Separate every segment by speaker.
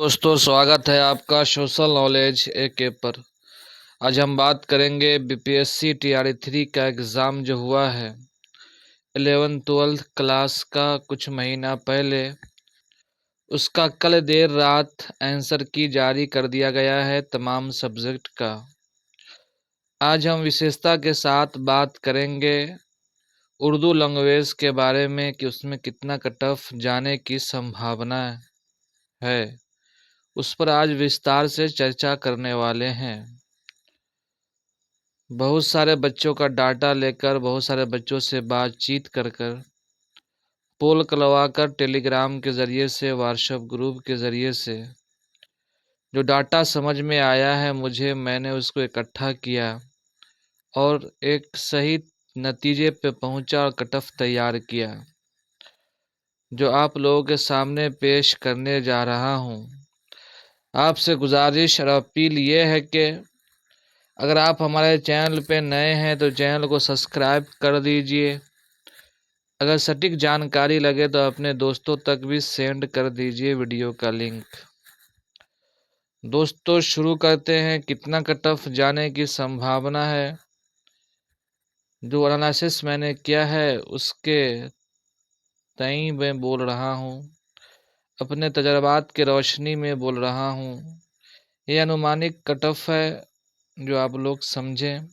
Speaker 1: दोस्तों, स्वागत है आपका सोशल नॉलेज एके पर। आज हम बात करेंगे बीपीएससी टीआरई 3 का एग्ज़ाम जो हुआ है 11th-12th क्लास का कुछ महीना पहले, उसका कल देर रात आंसर की जारी कर दिया गया है तमाम सब्जेक्ट का। आज हम विशेषता के साथ बात करेंगे उर्दू लैंग्वेज के बारे में कि उसमें कितना कट ऑफ जाने की संभावना है। उस पर आज विस्तार से चर्चा करने वाले हैं। बहुत सारे बच्चों का डाटा लेकर, बहुत सारे बच्चों से बातचीत कर पोल करवा कर, टेलीग्राम के ज़रिए से, व्हाट्सएप ग्रुप के ज़रिए से जो डाटा समझ में आया है मुझे, मैंने उसको इकट्ठा किया और एक सही नतीजे पे पहुंचा और कट ऑफ तैयार किया, जो आप लोगों के सामने पेश करने जा रहा हूं। आपसे गुजारिश और अपील ये है कि अगर आप हमारे चैनल पे नए हैं तो चैनल को सब्सक्राइब कर दीजिए। अगर सटीक जानकारी लगे तो अपने दोस्तों तक भी सेंड कर दीजिए वीडियो का लिंक। दोस्तों, शुरू करते हैं। कितना कट ऑफ जाने की संभावना है, जो एनालिसिस मैंने किया है उसके तई मैं बोल रहा हूँ, अपने तजर्बात की रोशनी में बोल रहा हूँ। ये अनुमानिक कट ऑफ है, जो आप लोग समझें।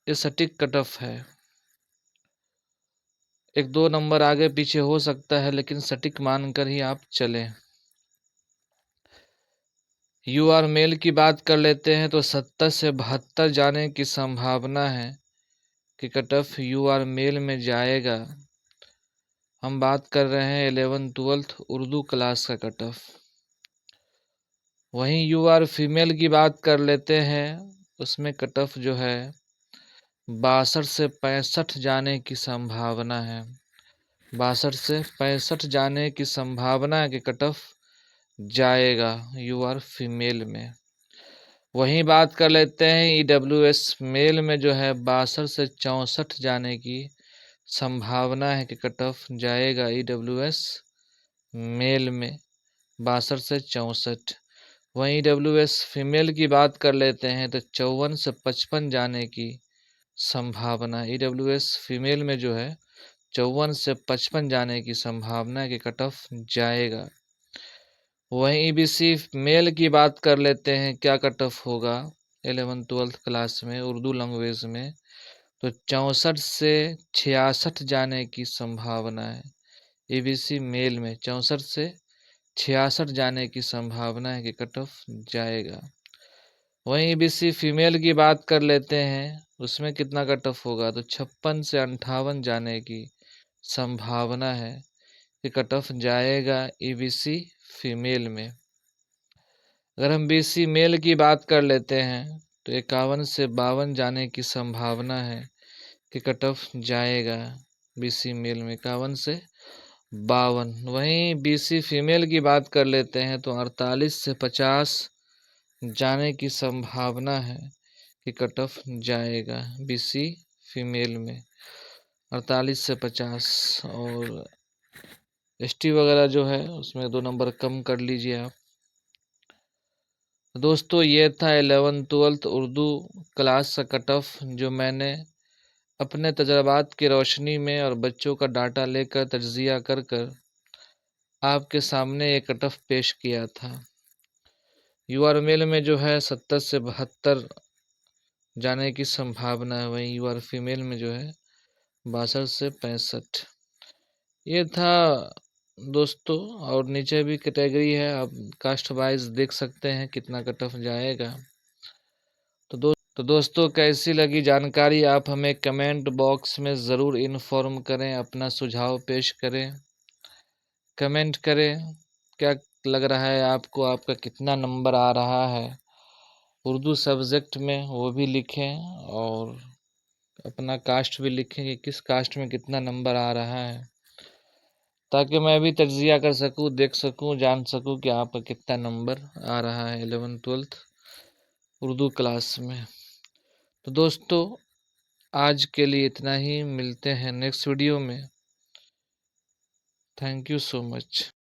Speaker 1: ये सटीक कट ऑफ है। 1-2 नंबर आगे पीछे हो सकता है, लेकिन सटीक मानकर ही आप चलें। यूआर मेल की बात कर लेते हैं तो 70 से 72 जाने की संभावना है कि कट ऑफ यूआर मेल में जाएगा। हम बात कर रहे हैं 11th-12th उर्दू क्लास का कट ऑफ। वहीं यूआर फीमेल की बात कर लेते हैं, उसमें कट ऑफ जो है 62 से 65 जाने की संभावना है। 62 से 65 जाने की संभावना है कि कट ऑफ जाएगा यूआर फीमेल में। वहीं बात कर लेते हैं ईडब्ल्यूएस मेल में, जो है 62 से 64 जाने की संभावना है कि कट ऑफ जाएगा ईडब्ल्यूएस मेल में 62 से 64। वहीं ईडब्ल्यूएस फीमेल की बात कर लेते हैं तो 54 से 55 जाने की संभावना। ईडब्ल्यूएस फीमेल में जो है 54 से 55 जाने की संभावना है कि कट ऑफ जाएगा। वहीं ईबीसी मेल की बात कर लेते हैं, क्या कट ऑफ होगा 11th-12th क्लास में उर्दू लैंग्वेज में, तो 64 से 66 जाने की संभावना है। ईबीसी मेल में 64 से 66 जाने की संभावना है कि कट ऑफ जाएगा। वहीं ईबीसी फीमेल की बात कर लेते हैं, उसमें कितना कट ऑफ होगा, तो 56 से 58 जाने की संभावना है कि कट ऑफ जाएगा ईबीसी फीमेल में। अगर हम बीसी मेल की बात कर लेते हैं तो 51 से 52 जाने की संभावना है कि कट ऑफ जाएगा बीसी मेल में 51 से 52। वहीं बीसी फीमेल की बात कर लेते हैं तो 48 से 50 जाने की संभावना है कि कट ऑफ जाएगा बीसी फीमेल में 48 से 50। और एसटी वगैरह जो है उसमें 2 नंबर कम कर लीजिए आप। दोस्तों, ये था 11th-12th उर्दू क्लास का कट ऑफ, जो मैंने अपने तजर्बात की रोशनी में और बच्चों का डाटा लेकर तज्जिया कर आपके सामने ये कट ऑफ पेश किया था। यूआर मेल में जो है 70 से 72 जाने की संभावना है। वहीं यूआर फीमेल में जो है 62 से 65। ये था दोस्तों। और नीचे भी कैटेगरी है, आप कास्ट वाइज देख सकते हैं कितना कट ऑफ जाएगा। तो दोस्तों, कैसी लगी जानकारी, आप हमें कमेंट बॉक्स में ज़रूर इन्फॉर्म करें, अपना सुझाव पेश करें, कमेंट करें। क्या लग रहा है आपको, आपका कितना नंबर आ रहा है उर्दू सब्जेक्ट में, वो भी लिखें। और अपना कास्ट भी लिखें कि किस कास्ट में कितना नंबर आ रहा है, ताकि मैं भी तज्जिया कर सकूं, देख सकूं, जान सकूं कि आपका कितना नंबर आ रहा है 11th-12th उर्दू क्लास में। तो दोस्तों, आज के लिए इतना ही। मिलते हैं नेक्स्ट वीडियो में। Thank you so much.